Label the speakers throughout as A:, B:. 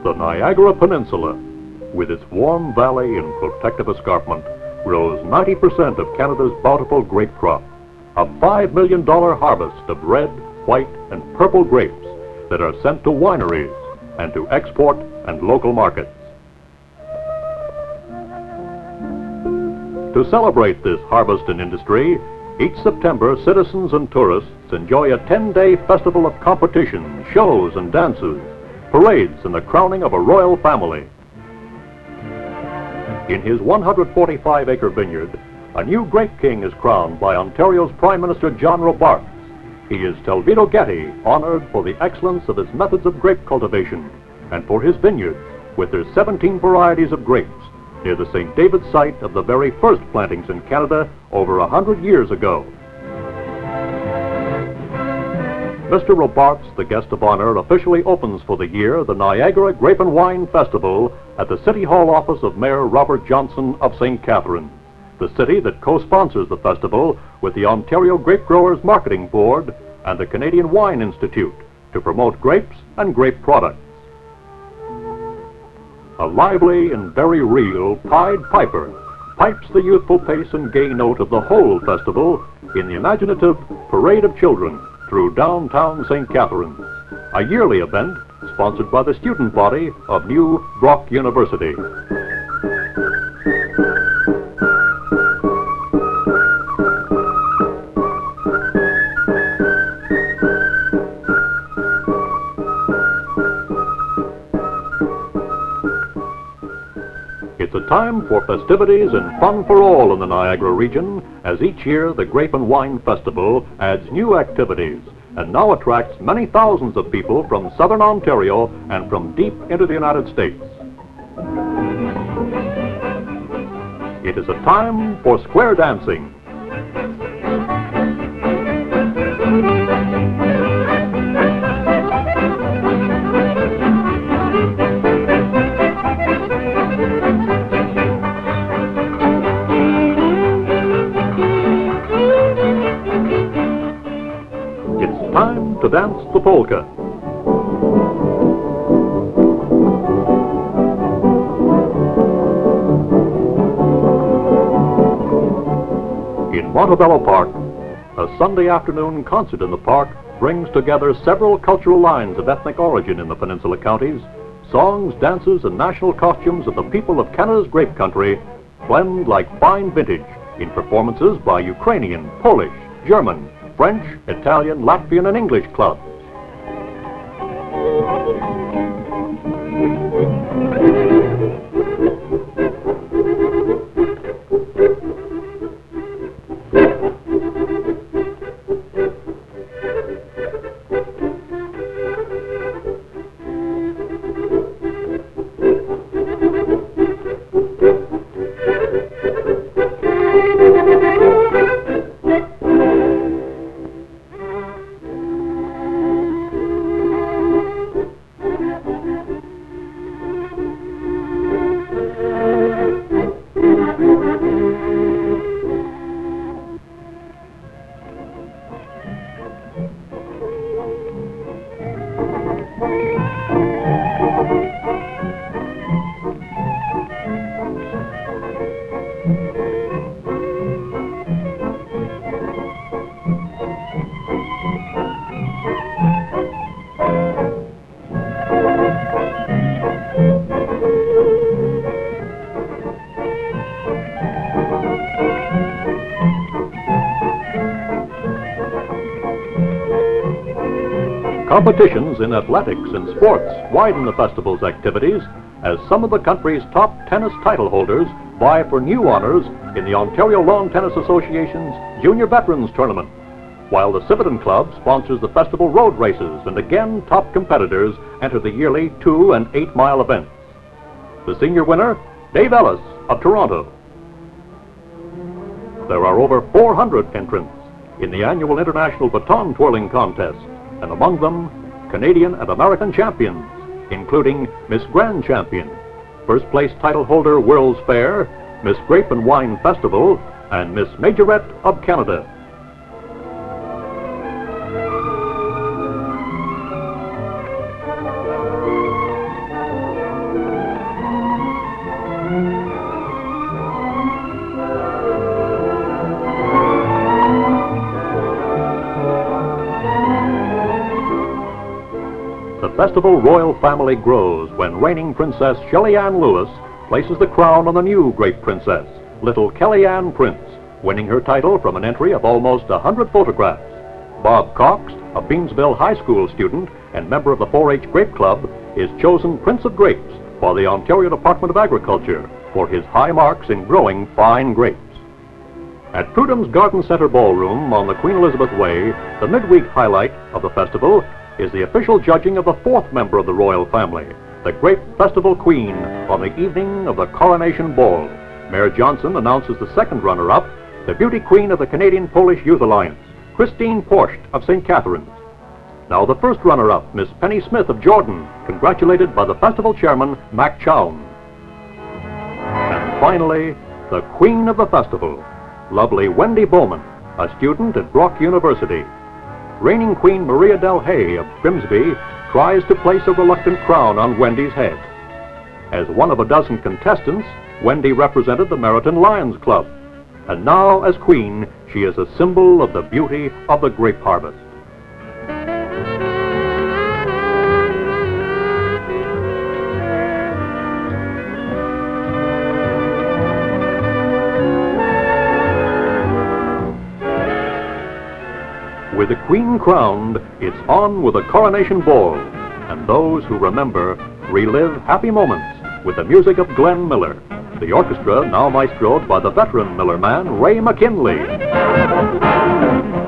A: The Niagara Peninsula, with its warm valley and protective escarpment, grows 90% of Canada's bountiful grape crop, a $5 million harvest of red, white, and purple grapes that are sent to wineries and to export and local markets. To celebrate this harvest in industry, each September, citizens and tourists enjoy a 10-day festival of competitions, shows, and dances, parades, and the crowning of a royal family. In his 145-acre vineyard, a new grape king is crowned by Ontario's Prime Minister John Robarts. He is Telvito Getty, honored for the excellence of his methods of grape cultivation and for his vineyards, with their 17 varieties of grapes, near the St. David site of the very first plantings in Canada over 100 years ago. Mr. Robarts, the guest of honor, officially opens for the year the Niagara Grape and Wine Festival at the City Hall office of Mayor Robert Johnson of St. Catharines, the city that co-sponsors the festival with the Ontario Grape Growers Marketing Board and the Canadian Wine Institute to promote grapes and grape products. A lively and very real Pied Piper pipes the youthful pace and gay note of the whole festival in the imaginative Parade of Children through downtown St. Catharines, a yearly event sponsored by the student body of New Brock University. It's a time for festivities and fun for all in the Niagara region, as each year the Grape and Wine Festival adds new activities and now attracts many thousands of people from southern Ontario and from deep into the United States. It is a time for square dancing. Time to dance the polka. In Montebello Park, a Sunday afternoon concert in the park brings together several cultural lines of ethnic origin in the Peninsula counties. Songs, dances, and national costumes of the people of Canada's grape country blend like fine vintage in performances by Ukrainian, Polish, German, French, Italian, Latvian, and English clubs. Competitions in athletics and sports widen the festival's activities as some of the country's top tennis title holders vie for new honors in the Ontario Lawn Tennis Association's Junior Veterans Tournament, while the Civitan Club sponsors the festival road races, and again top competitors enter the yearly 2- and 8-mile events. The senior winner, Dave Ellis of Toronto. There are over 400 entrants in the annual International Baton Twirling Contest, and among them, Canadian and American champions, including Miss Grand Champion, first place title holder World's Fair, Miss Grape and Wine Festival, and Miss Majorette of Canada. the festival royal family grows when reigning Princess Shelley Ann Lewis places the crown on the new great princess, little Kelly Ann Prince, winning her title from an entry of almost 100 photographs. Bob Cox, a Beamsville High School student and member of the 4-H Grape Club, is chosen Prince of Grapes by the Ontario Department of Agriculture for his high marks in growing fine grapes. At Prudham's Garden Center Ballroom on the Queen Elizabeth Way, the midweek highlight of the festival is the official judging of the fourth member of the royal family, the Grape Festival Queen, on the evening of the Coronation Ball. Mayor Johnson announces the second runner-up, the beauty queen of the Canadian Polish Youth Alliance, Christine Porscht of St. Catharines. Now the first runner-up, Miss Penny Smith of Jordan, congratulated by the festival chairman, Mac Chown. And finally, the queen of the festival, lovely Wendy Bowman, a student at Brock University. Reigning Queen Maria Del Hay of Grimsby tries to place a reluctant crown on Wendy's head. As one of a dozen contestants, Wendy represented the Meriton Lions Club. And now, as queen, she is a symbol of the beauty of the grape harvest. With the queen crowned, it's on with the coronation ball, and those who remember relive happy moments with the music of Glenn Miller, the orchestra now maestroed by the veteran Miller man, Ray McKinley.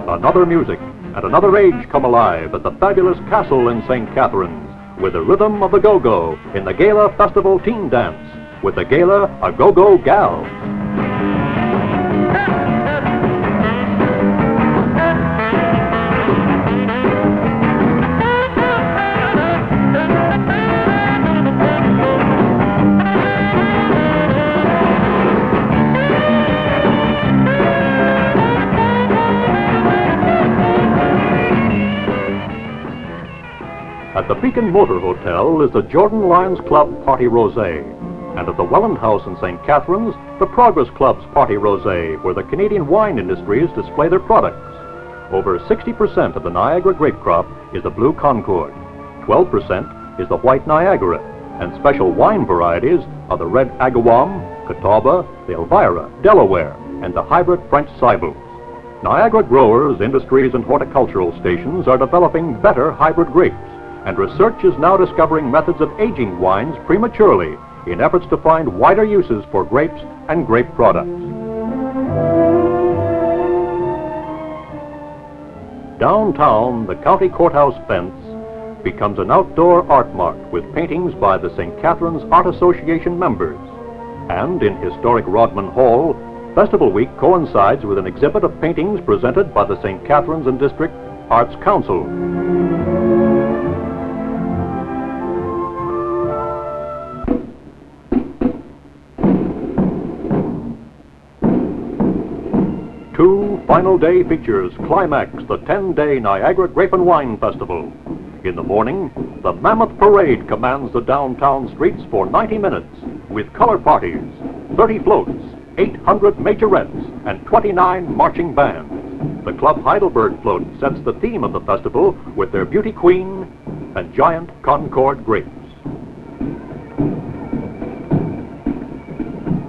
A: Another music and another age come alive at the fabulous castle in St. Catharines with the rhythm of the go-go in the Gala Festival Teen Dance, with the Gala a Go-Go Gal. At the Beacon Motor Hotel is the Jordan Lions Club Party Rosé, and at the Welland House in St. Catharines, the Progress Club's Party Rosé, where the Canadian wine industries display their products. Over 60% of the Niagara grape crop is the Blue Concord, 12% is the White Niagara, and special wine varieties are the Red Agawam, Catawba, the Elvira, Delaware, and the hybrid French Cybele. Niagara growers, industries, and horticultural stations are developing better hybrid grapes, and research is now discovering methods of aging wines prematurely in efforts to find wider uses for grapes and grape products. Downtown, the county courthouse fence becomes an outdoor art mart with paintings by the St. Catharines Art Association members. And in historic Rodman Hall, Festival Week coincides with an exhibit of paintings presented by the St. Catharines and District Arts Council. Two final day features climax the 10-day Niagara Grape and Wine Festival. In the morning, the Mammoth Parade commands the downtown streets for 90 minutes with color parties, 30 floats, 800 majorettes, and 29 marching bands. The Club Heidelberg float sets the theme of the festival with their beauty queen and giant Concord grapes.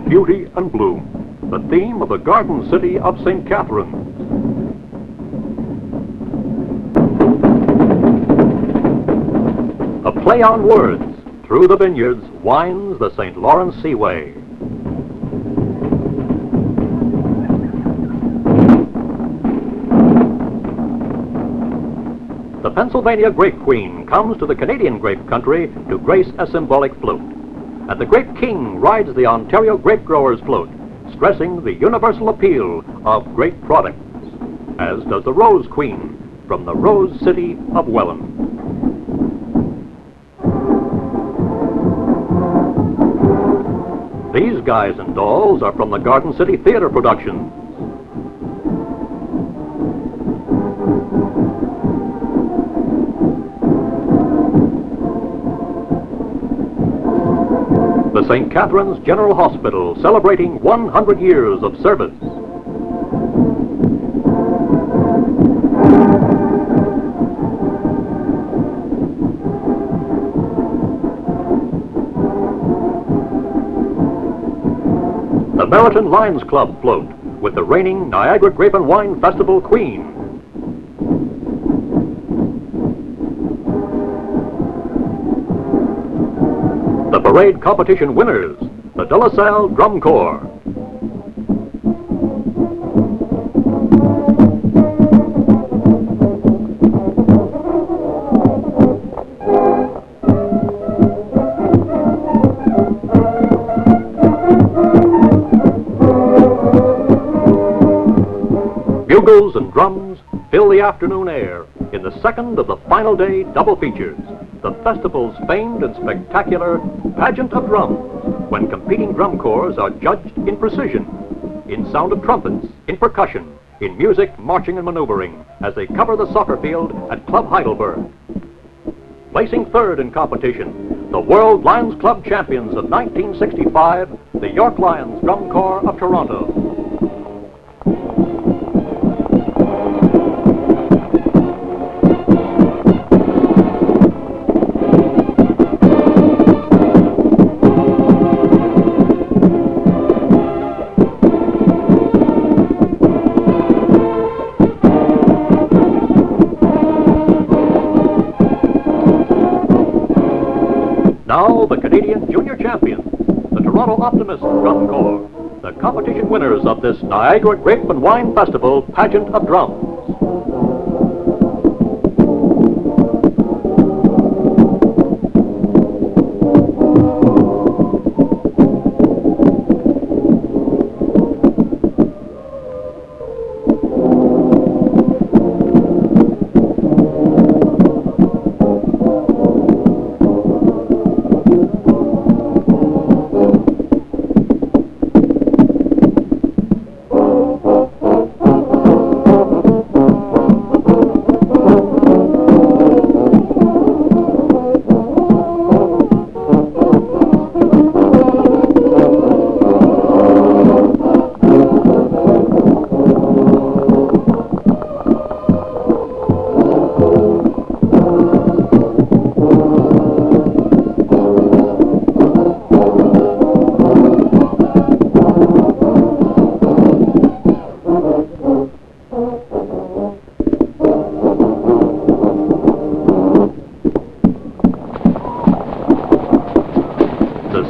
A: Beauty and bloom, the theme of the Garden City of St. Catharines. A play on words, through the vineyards winds the St. Lawrence Seaway. The Pennsylvania Grape Queen comes to the Canadian grape country to grace a symbolic float. And the Grape King rides the Ontario grape growers' float, stressing the universal appeal of great products, as does the Rose Queen from the Rose City of Welland. These guys and dolls are from the Garden City Theater production. The St. Catharines General Hospital celebrating 100 years of service. Puritan Lions Club float with the reigning Niagara Grape and Wine Festival Queen. The parade competition winners, the De La Salle Drum Corps. Bugles and drums fill the afternoon air in the second of the final day double features, the festival's famed and spectacular Pageant of Drums, when competing drum corps are judged in precision, in sound of trumpets, in percussion, in music, marching and maneuvering as they cover the soccer field at Club Heidelberg. Placing third in competition, the World Lions Club champions of 1965, the York Lions Drum Corps of Toronto. Now the Canadian Junior Champions, the Toronto Optimist Drum Corps, the competition winners of this Niagara Grape and Wine Festival Pageant of Drums.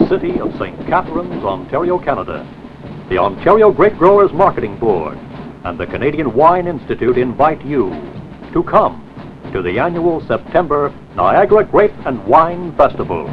A: City of St. Catharines, Ontario, Canada. The Ontario Grape Growers Marketing Board and the Canadian Wine Institute invite you to come to the annual September Niagara Grape and Wine Festival.